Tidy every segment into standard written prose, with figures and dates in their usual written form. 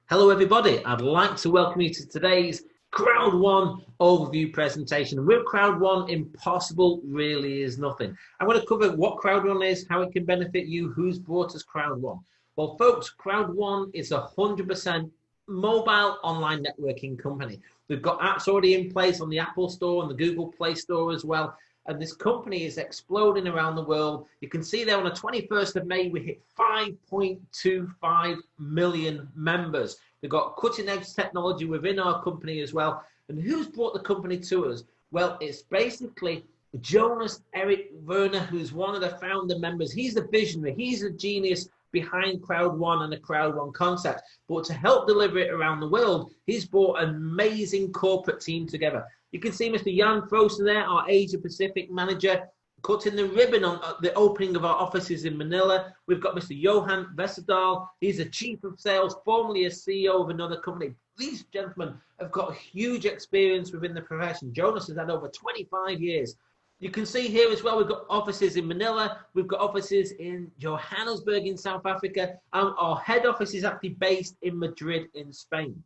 Hello everybody, I'd like to welcome you to today's Crowd1 overview presentation. And with Crowd1, impossible really is nothing. I'm going to cover what Crowd1 is, how it can benefit you, who's brought us Crowd1. Well folks, Crowd1 is a 100% mobile online networking company. We've got apps already in place on the Apple Store and the Google Play Store as well. And this company is exploding around the world. You can see there on the 21st of May, we hit 5.25 million members. We've got cutting edge technology within our company as well. And who's brought the company to us? Well, it's basically Jonas Eric Werner, who's one of the founder members. He's the visionary, he's the genius behind Crowd1 and the Crowd1 concept. But to help deliver it around the world, he's brought an amazing corporate team together. You can see Mr. Jan Frosten there, our Asia Pacific manager, cutting the ribbon on the opening of our offices in Manila. We've got Mr. Johan Vesterdahl. He's the chief of sales, formerly a CEO of another company. These gentlemen have got huge experience within the profession. Jonas has had over 25 years. You can see here as well, we've got offices in Manila, we've got offices in Johannesburg in South Africa, and our head office is actually based in Madrid in Spain.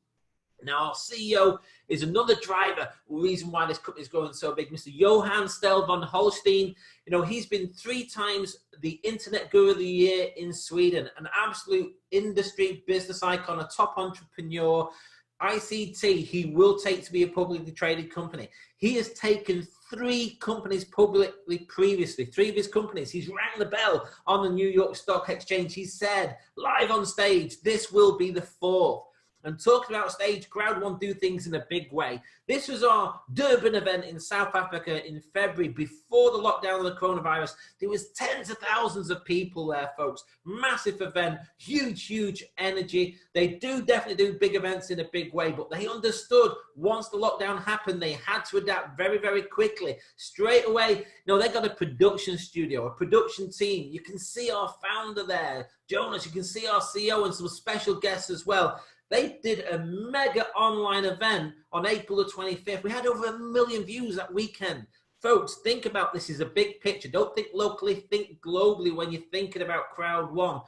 Now, our CEO is another driver, reason why this company is growing so big, Mr. Johan Stel van Holstein. You know, he's been 3 times the Internet Guru of the Year in Sweden, an absolute industry business icon, a top entrepreneur. ICT, he will take to be a publicly traded company. He has taken 3 companies publicly previously, 3 of his companies. He's rang the bell on the New York Stock Exchange. He said, live on stage, this will be the 4th. And talking about stage, Crowd1 do things in a big way. This was our Durban event in South Africa in February before the lockdown of the coronavirus. There was tens of thousands of people there, folks. Massive event, huge energy. They do definitely do big events in a big way, but they understood once the lockdown happened, they had to adapt very quickly. Straight away, you know, they got a production studio, a production team. You can see our founder there, Jonas. You can see our CEO and some special guests as well. They did a mega online event on April the 25th. We had over 1 million views that weekend. Folks, think about this as a big picture. Don't think locally, think globally when you're thinking about Crowd1.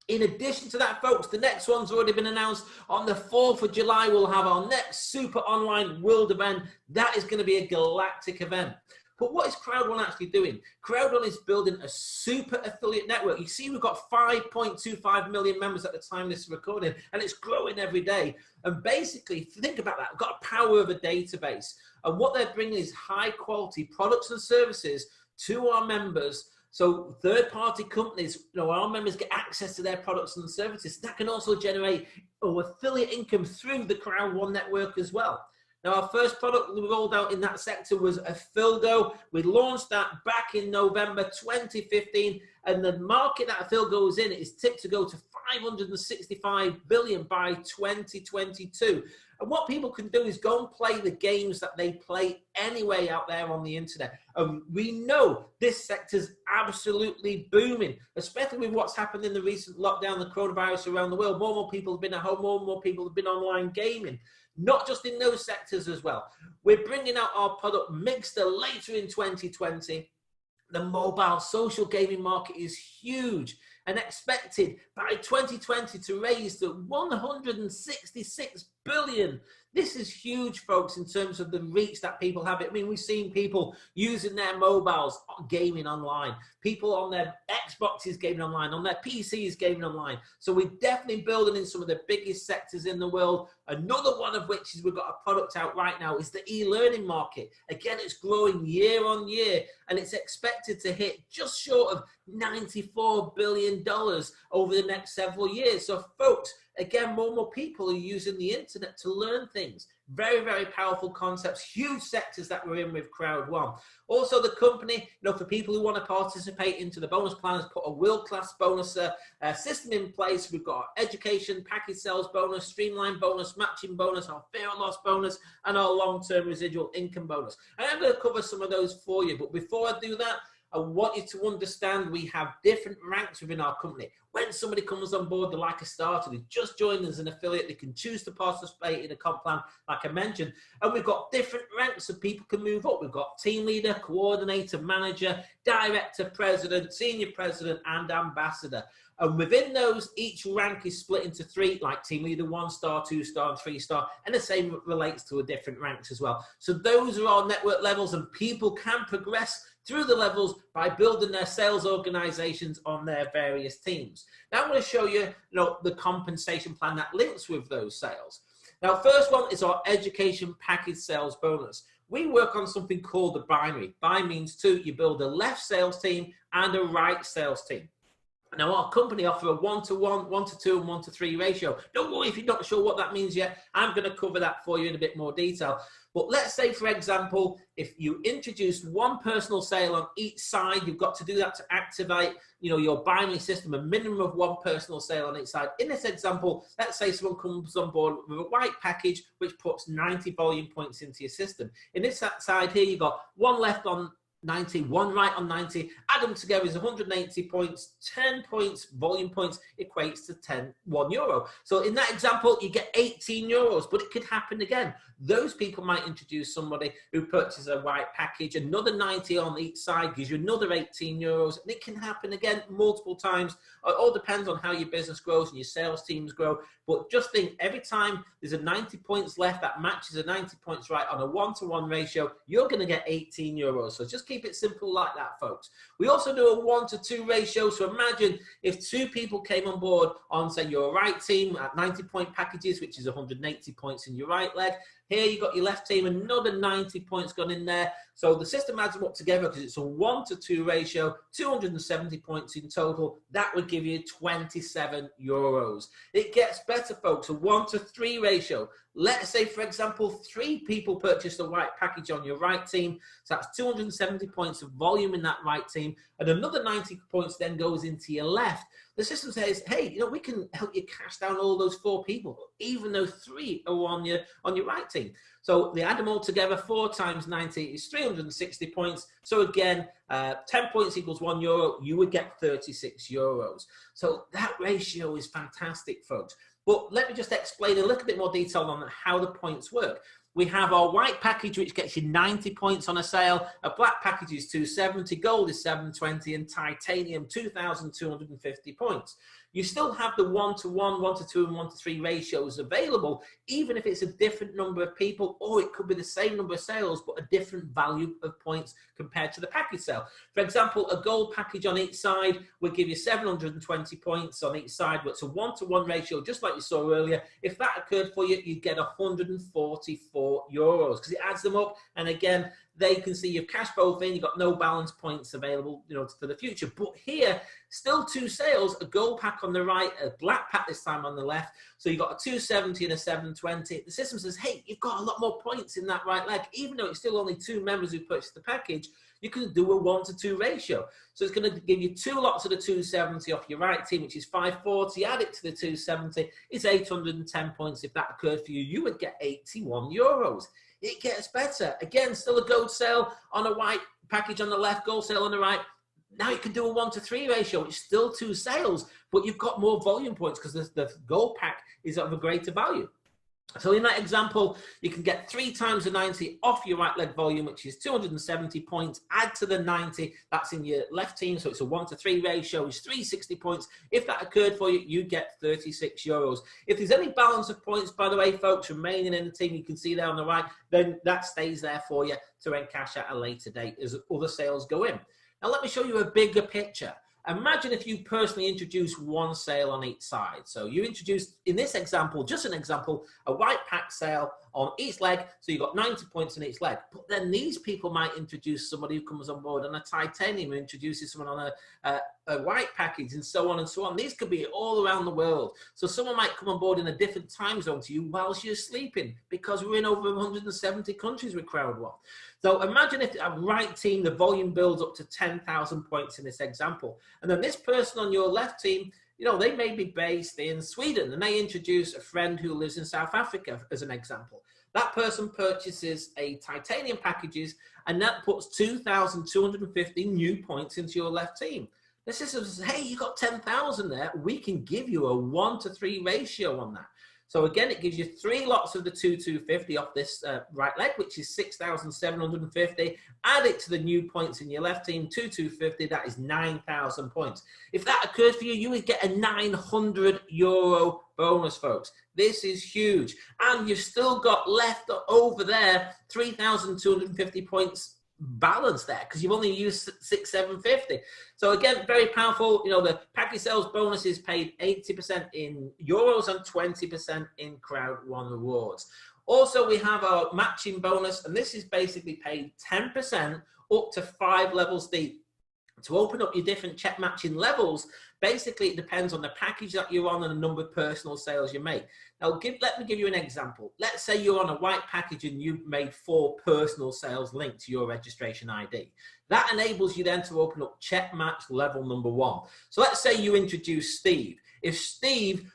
In addition to that, folks, the next one's already been announced. On the 4th of July, we'll have our next super online world event. That is going to be a galactic event. But what is Crowd1 actually doing? Crowd1 is building a super affiliate network. You see, we've got 5.25 million members at the time this is recording, and it's growing every day. And basically, think about that. We've got a power of a database. And what they're bringing is high quality products and services to our members. So third-party companies, you know, our members get access to their products and services. That can also generate affiliate income through the Crowd1 network as well. Now, our first product we rolled out in that sector was a Filgo. We launched that back in November 2015, and the market that Filgo is in is tipped to go to 565 billion by 2022. And what people can do is go and play the games that they play anyway out there on the internet. We know this sector's absolutely booming, especially with what's happened in the recent lockdown, the coronavirus around the world. More and more people have been at home, more and more people have been online gaming. Not just in those sectors as well. We're bringing out our product Mixter later in 2020. The mobile social gaming market is huge and expected by 2020 to raise to 166 billion. This is huge, folks, in terms of the reach that people have. I mean, we've seen people using their mobiles gaming online, people on their Xboxes gaming online, on their PCs gaming online. So we're definitely building in some of the biggest sectors in the world. Another one of which is we've got a product out right now is the e-learning market. Again, it's growing year on year, and it's expected to hit just short of $94 billion over the next several years. So, folks, again, more and more people are using the internet to learn things. Very powerful concepts, huge sectors that we're in with Crowd1. Also, the company, you know, for people who want to participate into the bonus plans, put a world-class bonus system in place. We've got our education, package sales bonus, streamline bonus, matching bonus, our fear of loss bonus, and our long-term residual income bonus. And I'm going to cover some of those for you. But before I do that, I want you to understand we have different ranks within our company. When somebody comes on board, they're like a starter, they just joined as an affiliate, they can choose to participate in a comp plan, like I mentioned. And we've got different ranks so people can move up. We've got team leader, coordinator, manager, director, president, senior president, and ambassador. And within those, each rank is split into 3, like team leader 1 star, 2 star, and 3 star. And the same relates to a different ranks as well. So those are our network levels, and people can progress through the levels by building their sales organizations on their various teams. Now I'm going to show you, the compensation plan that links with those sales. Now, first one is our education package sales bonus. We work on something called the binary. Bi means 2. You build a left sales team and a right sales team. Now, our company offer a 1-to-1, 1-to-2, and 1-to-3 ratio. Don't worry if you're not sure what that means yet. I'm going to cover that for you in a bit more detail. But let's say, for example, if you introduce 1 personal sale on each side, you've got to do that to activate, your binary system, a minimum of 1 personal sale on each side. In this example, let's say someone comes on board with a white package, which puts 90 volume points into your system. In this side here, you've got 1 left on 90, 1 right on 90, add them together is 180 points, 10 points, volume points equates to €1. So in that example, you get €18, but it could happen again. Those people might introduce somebody who purchases a white package, another 90 on each side gives you another €18, and it can happen again multiple times. It all depends on how your business grows and your sales teams grow. But just think, every time there's a 90 points left that matches a 90 points right on a 1-to-1 ratio, you're going to get €18. So just keep it simple like that, folks. We also do a 1-to-2 ratio. So imagine if 2 people came on board on, say, your right team at 90-point packages, which is 180 points in your right leg. Here you got your left team, another 90 points gone in there. So the system adds them up together because it's a 1-to-2 ratio, 270 points in total. That would give you €27. It gets better, folks, a 1-to-3 ratio. Let's say, for example, 3 people purchased a white package on your right team. So that's 270 points of volume in that right team. And another 90 points then goes into your left. The system says, hey, we can help you cash down all those 4 people, even though 3 are on your right team. So they add them all together, 4 times 90 is 360 points. So again, 10 points equals €1. You would get €36. So that ratio is fantastic, folks. But let me just explain a little bit more detail on how the points work. We have our white package, which gets you 90 points on a sale. A black package is 270, gold is 720, and titanium 2,250 points. You still have the 1-to-1, 1-to-2, and 1-to-3 ratios available, even if it's a different number of people, or it could be the same number of sales, but a different value of points compared to the package sale. For example, a gold package on each side would give you 720 points on each side, but it's a 1-to-1 ratio, just like you saw earlier. If that occurred for you, you'd get €144 because it adds them up. And again, they can see you've cashed both in, you've got no balance points available, for the future. But here, still 2 sales, a gold pack on the right, a black pack this time on the left. So you've got a 270 and a 720. The system says, hey, you've got a lot more points in that right leg. Even though it's still only 2 members who purchased the package, you can do a 1-to-2 ratio. So it's going to give you 2 lots of the 270 off your right team, which is 540. Add it to the 270, it's 810 points. If that occurred for you, you would get €81. It gets better. Again, still a gold sale on a white package on the left, gold sale on the right. Now you can do a 1-to-3 ratio. It's still 2 sales, but you've got more volume points because the gold pack is of a greater value. So in that example, you can get 3 times the 90 off your right leg volume, which is 270 points. Add to the 90, that's in your left team. So it's a 1-to-3 ratio, is 360 points. If that occurred for you, you get €36. If there's any balance of points, by the way, folks, remaining in the team, you can see there on the right, then that stays there for you to encash at a later date as other sales go in. Now, let me show you a bigger picture. Imagine if you personally introduce 1 sale on each side. So you introduced, in this example, just an example, a white pack sale on each leg. So you've got 90 points on each leg. But then these people might introduce somebody who comes on board on a titanium, who introduces someone on a white package, and so on and so on. These could be all around the world. So someone might come on board in a different time zone to you whilst you're sleeping, because we're in over 170 countries with Crowd1. So imagine if a right team, the volume builds up to 10,000 points in this example. And then this person on your left team, they may be based in Sweden, and they introduce a friend who lives in South Africa as an example. That person purchases a titanium packages, and that puts 2,250 new points into your left team. The system says, hey, you got 10,000 there. We can give you a 1-to-3 ratio on that. So again, it gives you 3 lots of the 2,250 off this right leg, which is 6,750. Add it to the new points in your left team, 2,250, that is 9,000 points. If that occurred for you, you would get a €900 bonus, folks. This is huge. And you've still got left over there 3,250 points balance there, because you've only used 6,750. So again, very powerful. You know, the package sales bonus is paid 80% in euros and 20% in Crowd1 rewards. Also, we have our matching bonus, and this is basically paid 10% up to 5 levels deep. To open up your different check matching levels, basically it depends on the package that you're on and the number of personal sales you make. Now, let me give you an example. Let's say you're on a white package and you've made 4 personal sales linked to your registration ID. That enables you then to open up check match level number 1. So let's say you introduce Steve. If Steve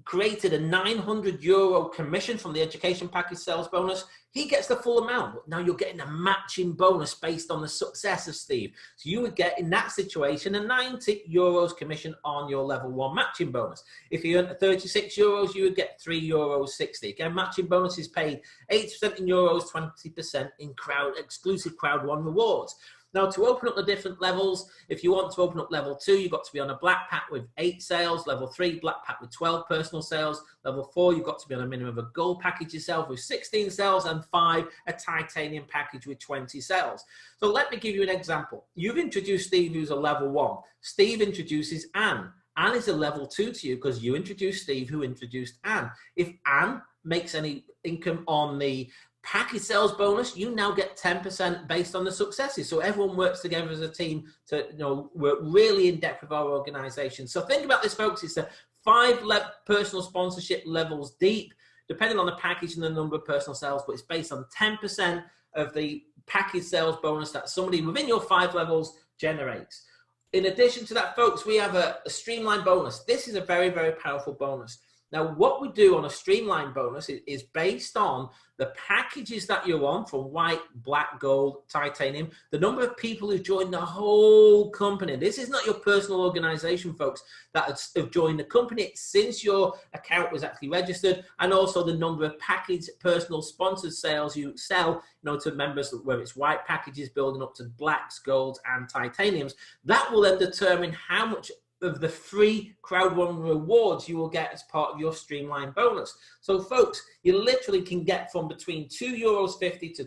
created a €900 commission from the education package sales bonus, he gets the full amount. But now you're getting a matching bonus based on the success of Steve. So you would get, in that situation, a €90 commission on your level 1 matching bonus. If you earned €36, you would get €3.60. Again, matching bonus is paid 80% in euros, 20% in exclusive Crowd1 rewards. Now, to open up the different levels, if you want to open up level 2, you've got to be on a black pack with 8 sales. Level 3, black pack with 12 personal sales. Level 4, you've got to be on a minimum of a gold package yourself with 16 sales. And 5, a titanium package with 20 sales. So let me give you an example. You've introduced Steve, who's a level 1. Steve introduces Anne. Anne is a level 2 to you because you introduced Steve, who introduced Anne. If Anne makes any income on the package sales bonus, you now get 10% based on the successes. So everyone works together as a team to, you know, work really in depth with our organization. So think about this, folks. It's a 5 personal sponsorship levels deep, depending on the package and the number of personal sales, but it's based on 10% of the package sales bonus that somebody within your 5 levels generates. In addition to that, folks, we have a streamlined bonus. This is a very, very powerful bonus. Now, what we do on a streamlined bonus is based on the packages that you're on, from white, black, gold, titanium, the number of people who join the whole company. This is not your personal organization, folks, that have joined the company since your account was actually registered, and also the number of package personal sponsored sales you sell, you know, to members, whether it's white packages building up to blacks, golds, and titaniums. That will then determine how much of the free Crowd1 rewards you will get as part of your streamlined bonus. So folks, you literally can get from between €2.50 to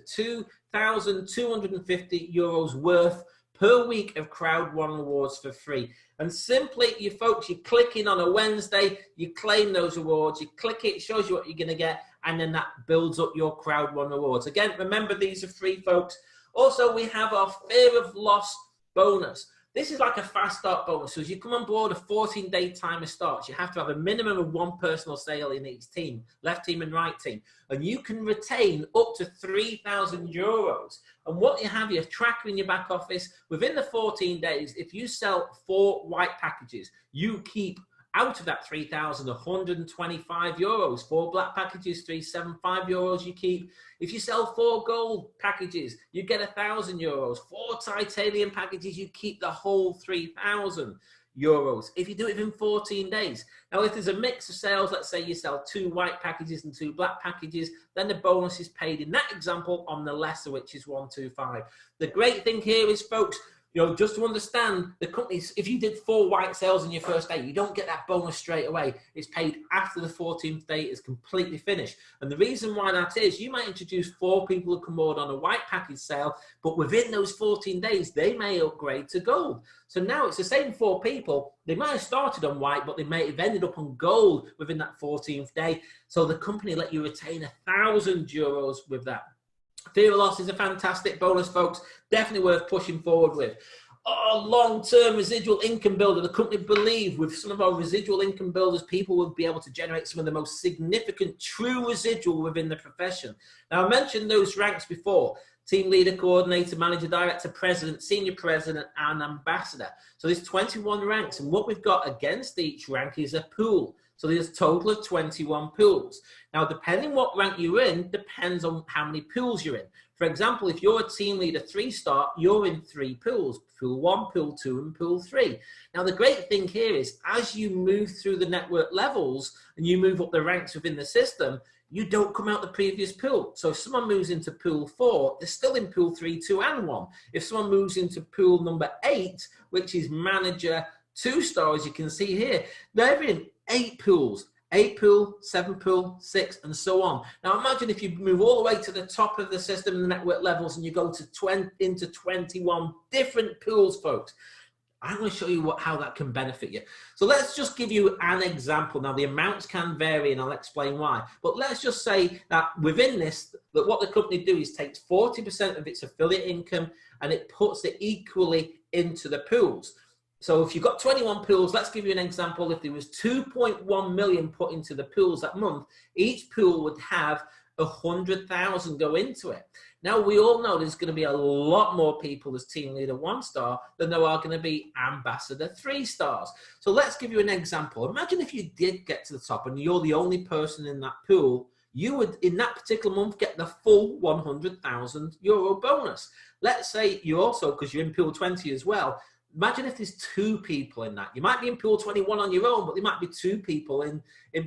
€2,250 worth per week of Crowd1 rewards for free. And simply, you folks, you click in on a Wednesday, you claim those rewards, you click it, shows you what you're gonna get, and then that builds up your Crowd1 rewards. Again, remember, these are free, folks. Also, we have our fear of loss bonus. This is like a fast start bonus. So as you come on board, a 14-day timer starts. You have to have a minimum of 1 personal sale in each team, left team and right team. And you can retain up to €3,000. And what you have, your tracker in your back office, within the 14 days, if you sell 4 white packages, you keep out of that 3,125 euros. 4 black packages, €375 you keep. If you sell 4 gold packages, you get 1,000 euros. 4 titanium packages, you keep the whole 3,000 euros. If you do it within 14 days. Now, if there's a mix of sales, let's say you sell 2 white packages and 2 black packages, then the bonus is paid in that example on the lesser, which is 125. The great thing here is, folks, you know, just to understand, the companies, if you did 4 white sales in your first day, you don't get that bonus straight away. It's paid after the 14th day is completely finished. And the reason why that is, you might introduce 4 people who come on a white package sale, but within those 14 days, they may upgrade to gold. So now it's the same 4 people. They might have started on white, but they may have ended up on gold within that 14th day. So the company let you retain 1,000 euros with that. Fear of loss is a fantastic bonus, folks. Definitely worth pushing forward with. Our long-term residual income builder. The company believe with some of our residual income builders, people will be able to generate some of the most significant true residual within the profession. Now, I mentioned those ranks before: team leader, coordinator, manager, director, president, senior president, and ambassador. So there's 21 ranks, and what we've got against each rank is a pool. So there's a total of 21 pools. Now, depending what rank you're in, depends on how many pools you're in. For example, if you're a team leader 3-star, you're in 3 pools, pool 1, pool 2, and pool 3. Now, the great thing here is as you move through the network levels and you move up the ranks within the system, you don't come out the previous pool. So if someone moves into pool 4, they're still in pool 3, 2, and 1. If someone moves into pool number 8, which is manager 2-star, as you can see here, they're in 8 pools. 8 pool, 7 pool, 6, and so on. Now imagine if you move all the way to the top of the system, the network levels, and you go to into 21 different pools, folks. I'm going to show you how that can benefit you. So let's just give you an example. Now the amounts can vary and I'll explain why. But let's just say that within this, that what the company do is takes 40% of its affiliate income and it puts it equally into the pools. So if you've got 21 pools, let's give you an example. If there was 2.1 million put into the pools that month, each pool would have 100,000 go into it. Now, we all know there's going to be a lot more people as team leader 1-star than there are going to be ambassador 3-stars. So let's give you an example. Imagine if you did get to the top and you're the only person in that pool, you would, in that particular month, get the full €100,000 bonus. Let's say you also, because you're in pool 20 as well, imagine if there's 2 people in that. You might be in pool 21 on your own, but there might be 2 people in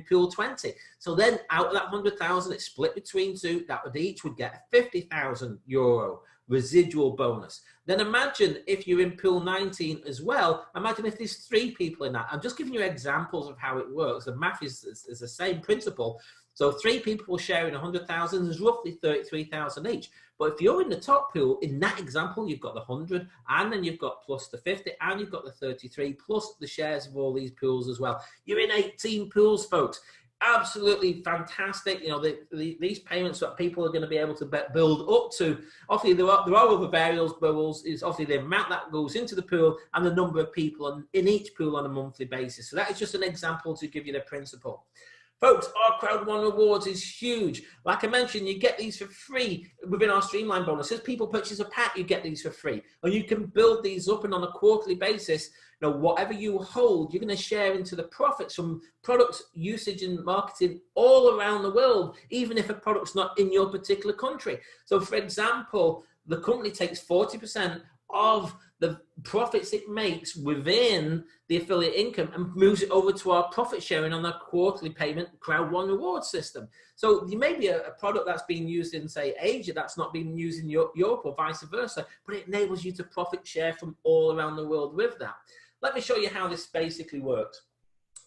pool 20. So then out of that 100,000, it's split between 2. That would each would get a €50,000 residual bonus. Then imagine if you're in pool 19 as well. Imagine if there's 3 people in that. I'm just giving you examples of how it works. The math is the same principle. So 3 people sharing 100,000 is roughly 33,000 each. But if you're in the top pool, in that example, you've got the 100, and then you've got plus the 50, and you've got the 33, plus the shares of all these pools as well. You're in 18 pools, folks. Absolutely fantastic. You know, these payments that people are going to be able to build up to. Obviously, there are other variables. Is obviously the amount that goes into the pool and the number of people in each pool on a monthly basis. So that is just an example to give you the principle. Folks, our Crowd1 rewards is huge. Like I mentioned, you get these for free within our Streamline bonuses. People purchase a pack, you get these for free. And you can build these up, and on a quarterly basis, you know, whatever you hold, you're going to share into the profits from products, usage, and marketing all around the world, even if a product's not in your particular country. So, for example, the company takes 40% of the profits it makes within the affiliate income and moves it over to our profit sharing on our quarterly payment Crowd1 reward system. So there may be a product that's being used in, say, Asia that's not being used in Europe or vice versa, but it enables you to profit share from all around the world with that. Let me show you how this basically works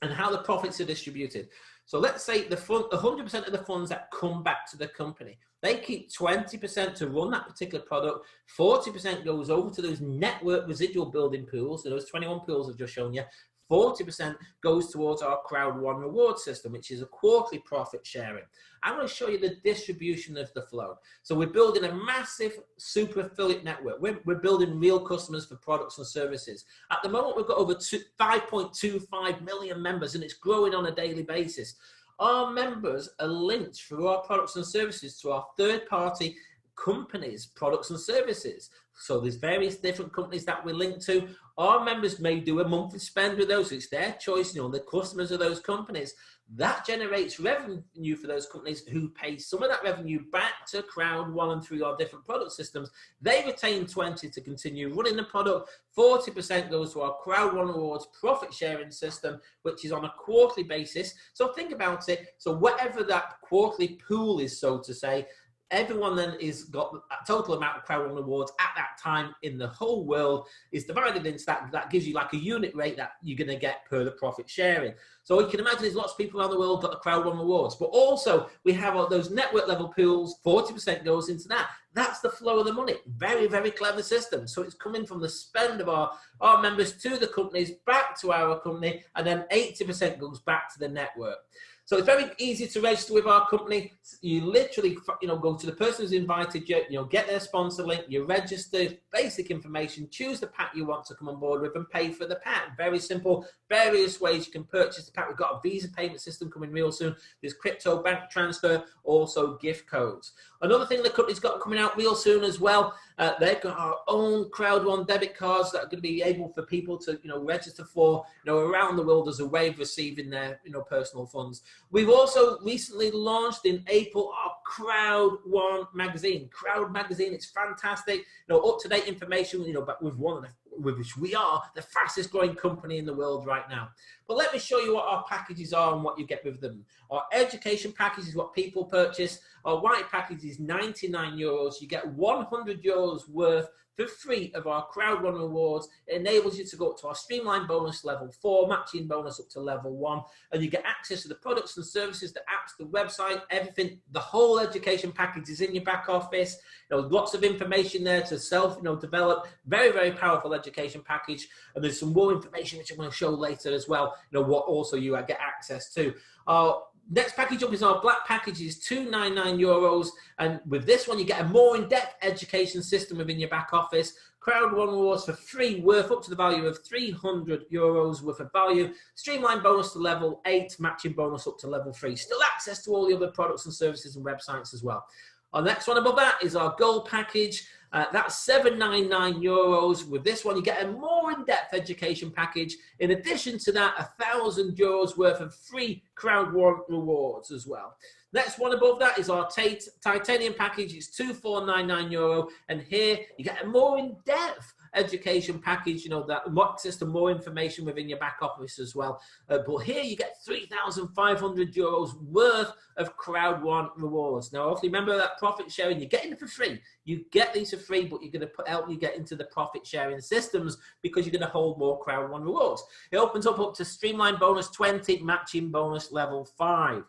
and how the profits are distributed. So let's say 100% of the funds that come back to the company, they keep 20% to run that particular product. 40% goes over to those network residual building pools. So those 21 pools I've just shown you. 40% goes towards our Crowd1 reward system, which is a quarterly profit sharing. I'm going to show you the distribution of the flow. So we're building a massive super affiliate network. We're building real customers for products and services. At the moment, we've got over 5.25 million members, and it's growing on a daily basis. Our members are linked through our products and services to our third-party companies, products and services. So there's various different companies that we link to. Our members may do a monthly spend with those. It's their choice, you know, the customers of those companies. That generates revenue for those companies who pay some of that revenue back to Crowd1 and through our different product systems. They retain 20 to continue running the product. 40% goes to our Crowd1 Rewards profit sharing system, which is on a quarterly basis. So think about it. So whatever that quarterly pool is, so to say, everyone then is got a total amount of Crowd1 rewards at that time in the whole world is divided into that gives you like a unit rate that you're going to get per the profit sharing. So you can imagine there's lots of people around the world got the Crowd1 rewards, but also we have those network level pools. 40% goes into that. That's the flow of the money. Very, very clever system. So it's coming from the spend of our members to the companies, back to our company, and then 80% goes back to the network. So it's very easy to register with our company. You literally, go to the person who's invited you, get their sponsor link, you register, basic information, choose the pack you want to come on board with and pay for the pack. Very simple, various ways you can purchase the pack. We've got a Visa payment system coming real soon. There's crypto bank transfer, also gift codes. Another thing the company's got coming out real soon as well, they've got our own Crowd1 debit cards that are going to be able for people to, register for, around the world as a way of receiving their, personal funds. We've also recently launched in April our Crowd1 magazine. Crowd magazine, it's fantastic. Up-to-date information, but with which we are the fastest growing company in the world right now. But let me show you what our packages are and what you get with them. Our education package is what people purchase. Our white package is €99. You get €100 worth for free of our Crowd1 rewards. It enables you to go up to our streamline bonus level 4, matching bonus up to level 1, and you get access to the products and services, the apps, the website, everything. The whole education package is in your back office. Lots of information there to self-develop. Very, very powerful education package. And there's some more information which I'm going to show later as well. What also you get access to. Next package up is our black package, is €299, and with this one you get a more in-depth education system within your back office. Crowd1 rewards for free, worth up to the value of €300 worth of value. Streamline bonus to level 8, matching bonus up to level 3. Still access to all the other products and services and websites as well. Our next one above that is our gold package. That's €799. With this one, you get a more in-depth education package. In addition to that, €1,000 worth of free Crowd1 rewards as well. Next one above that is our titanium package. It's €2,499, and here you get a more in-depth education package, that access to more information within your back office as well. But here you get €3,500 worth of Crowd1 rewards. Now, obviously, remember that profit sharing, you're getting it for free. You get these for free, but you're going to help you get into the profit sharing systems because you're going to hold more Crowd1 rewards. It opens up to streamline bonus 20, matching bonus level 5.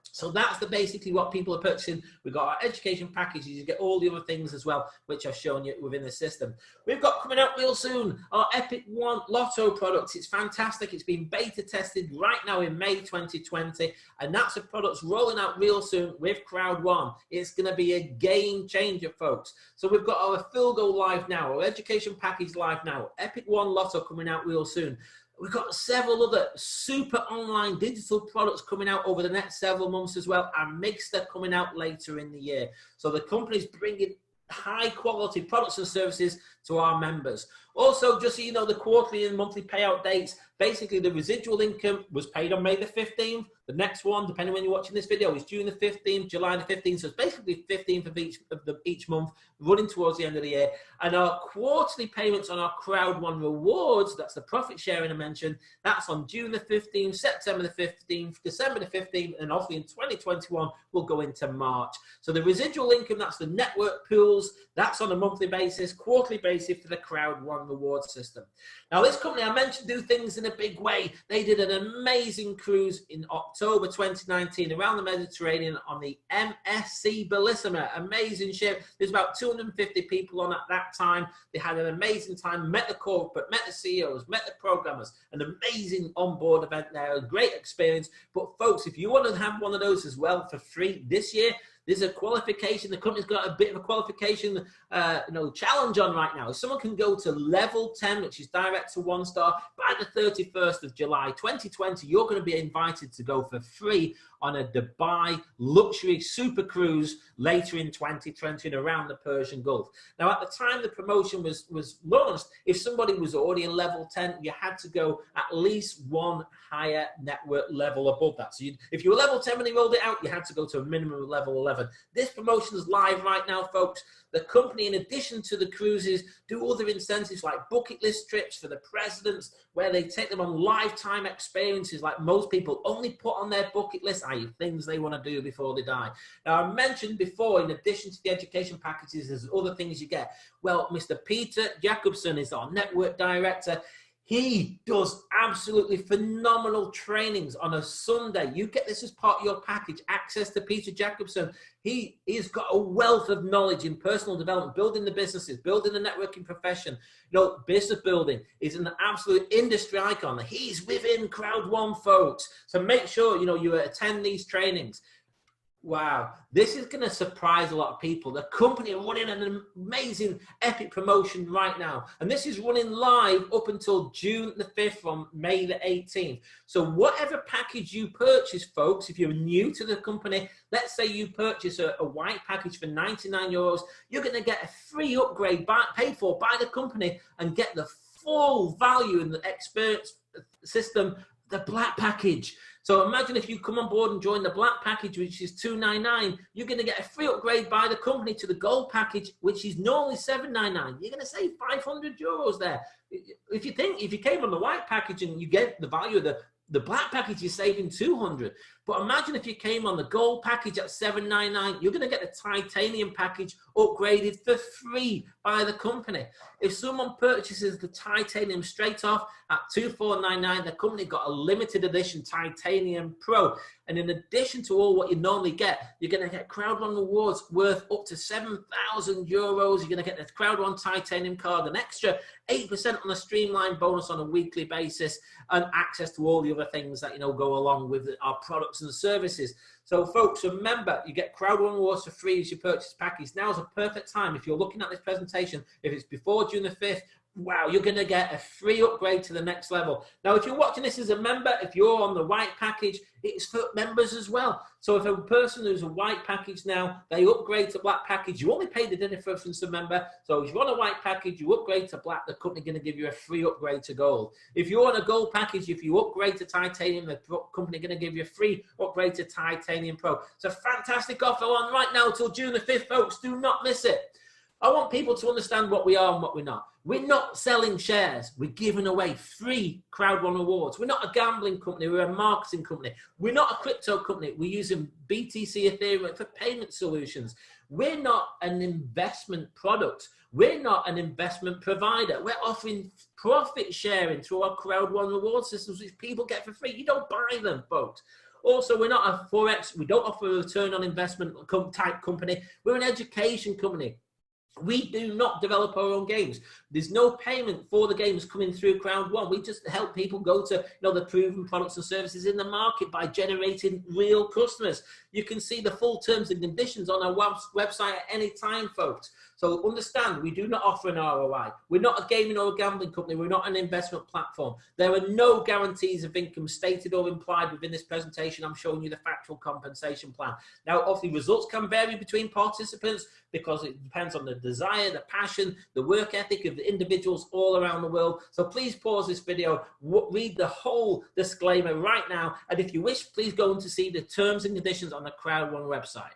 So that's basically what people are purchasing. We've got our education packages. You get all the other things as well, which I've shown you within the system. We've got coming out real soon our Epic One Lotto products. It's fantastic. It's been beta tested right now in May 2020, and that's a product rolling out real soon with Crowd1. It's going to be a game changer, folks. So we've got our Full Go live now, our education package live now, Epic One Lotto coming out real soon. We've got several other super online digital products coming out over the next several months as well, and Mixter coming out later in the year. So the company's bringing high quality products and services to our members. Also, just so you know, the quarterly and monthly payout dates, basically the residual income was paid on May the 15th. The next one, depending when you're watching this video, is June the 15th, July the 15th. So it's basically 15th of each month, running towards the end of the year. And our quarterly payments on our Crowd1 rewards, that's the profit sharing I mentioned, that's on June the 15th, September the 15th, December the 15th, and obviously in 2021, we'll go into March. So the residual income, that's the network pools, that's on a monthly basis, quarterly basis for the Crowd1 reward system. Now, this company I mentioned do things in a big way. They did an amazing cruise in October 2019 around the Mediterranean on the MSC Bellissima. Amazing ship. There's about 250 people on at that time. They had an amazing time, met the corporate, met the CEOs, met the programmers, an amazing onboard event there, a great experience. But folks, if you want to have one of those as well for free this year, there's a qualification. The company's got a bit of a qualification challenge on right now. If someone can go to level 10, which is direct to 1-star, by the 31st of July 2020, you're going to be invited to go for free on a Dubai luxury super cruise later in 2020 and around the Persian Gulf. Now, at the time the promotion was launched, if somebody was already in level 10, you had to go at least one higher network level above that. So if you were level 10 when they rolled it out, you had to go to a minimum level 11. This promotion is live right now, folks. The company, in addition to the cruises, do other incentives like bucket list trips for the presidents, where they take them on lifetime experiences like most people only put on their bucket list, i.e. things they want to do before they die. Now, I mentioned before, in addition to the education packages, there's other things you get. Well, Mr. Peter Jacobson is our network director. He does absolutely phenomenal trainings on a Sunday. You get this as part of your package, access to Peter Jacobson. He's got a wealth of knowledge in personal development, building the businesses, building the networking profession. Business building is an absolute industry icon. He's within Crowd1, folks. So make sure, you attend these trainings. Wow, this is going to surprise a lot of people. The company are running an amazing epic promotion right now. And this is running live up until June the 5th from May the 18th. So whatever package you purchase, folks, if you're new to the company, let's say you purchase a white package for €99, you're going to get a free upgrade paid for by the company and get the full value in the experience system, the black package. So imagine if you come on board and join the black package, which is $299, you're going to get a free upgrade by the company to the gold package, which is normally $799. You're going to save €500 there. If you came on the white package and you get the value of the black package, you're saving $200. But imagine if you came on the gold package at $799, you're going to get the titanium package upgraded for free by the company. If someone purchases the titanium straight off at $2499, the company got a limited edition titanium pro. And in addition to all what you normally get, you're going to get Crowd1 rewards worth up to €7,000. You're going to get the Crowd1 titanium card, an extra 8% on a streamlined bonus on a weekly basis, and access to all the other things that go along with our products and services. So folks, remember, you get Crowd1 rewards for free as you purchase package. Now is a perfect time. If you're looking at this presentation, if it's before June the 5th, wow, you're going to get a free upgrade to the next level. Now, if you're watching this as a member, if you're on the white package, it's for members as well. So if a person who's a white package now, they upgrade to black package, you only pay the difference as a member. So if you're on a white package, you upgrade to black, the company going to give you a free upgrade to gold. If you're on a gold package, if you upgrade to titanium, the company going to give you a free upgrade to titanium pro. It's a fantastic offer on right now till June the 5th, folks. Do not miss it. I want people to understand what we are and what we're not. We're not selling shares. We're giving away free Crowd1 rewards. We're not a gambling company. We're a marketing company. We're not a crypto company. We're using BTC Ethereum for payment solutions. We're not an investment product. We're not an investment provider. We're offering profit sharing through our Crowd1 reward systems, which people get for free. You don't buy them, folks. Also, we're not a Forex. We don't offer a return on investment type company. We're an education company. We do not develop our own games. There's no payment for the games coming through Crowd1. We just help people go to the proven products and services in the market by generating real customers. You can see the full terms and conditions on our website at any time, folks. So understand, we do not offer an ROI. We're not a gaming or a gambling company. We're not an investment platform. There are no guarantees of income stated or implied within this presentation. I'm showing you the factual compensation plan. Now, obviously, results can vary between participants because it depends on the desire, the passion, the work ethic of the individuals all around the world. So please pause this video, read the whole disclaimer right now, and if you wish, please go on to see the terms and conditions on the Crowd1 website.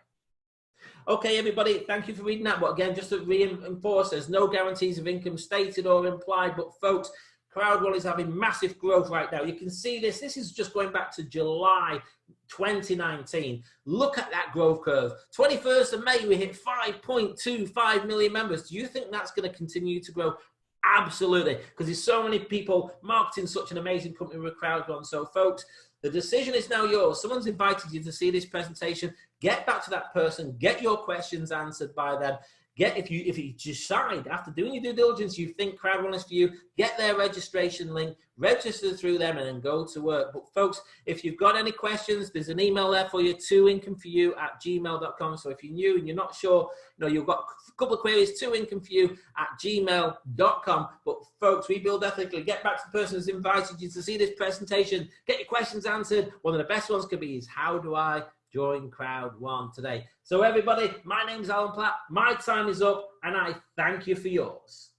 Okay, everybody, thank you for reading that. But again, just to reinforce, there's no guarantees of income stated or implied, but folks, Crowd1 is having massive growth right now. You can see this. This is just going back to July 2019. Look at that growth curve. 21st of May, we hit 5.25 million members. Do you think that's going to continue to grow? Absolutely, because there's so many people marketing such an amazing company with Crowd1. So, folks, the decision is now yours. Someone's invited you to see this presentation. Get back to that person. Get your questions answered by them. If you decide after doing your due diligence, you think Crowd1 is for you, get their registration link, register through them, and then go to work. But folks, if you've got any questions, there's an email there for you, 2incomeforyou@gmail.com. So if you're new and you're not sure, you've got a couple of queries, 2incomeforyou@gmail.com. But folks, we build ethically. Get back to the person who's invited you to see this presentation. Get your questions answered. One of the best ones could be is, how do I join Crowd1 today? So everybody, my name's Alan Platt. My time is up, and I thank you for yours.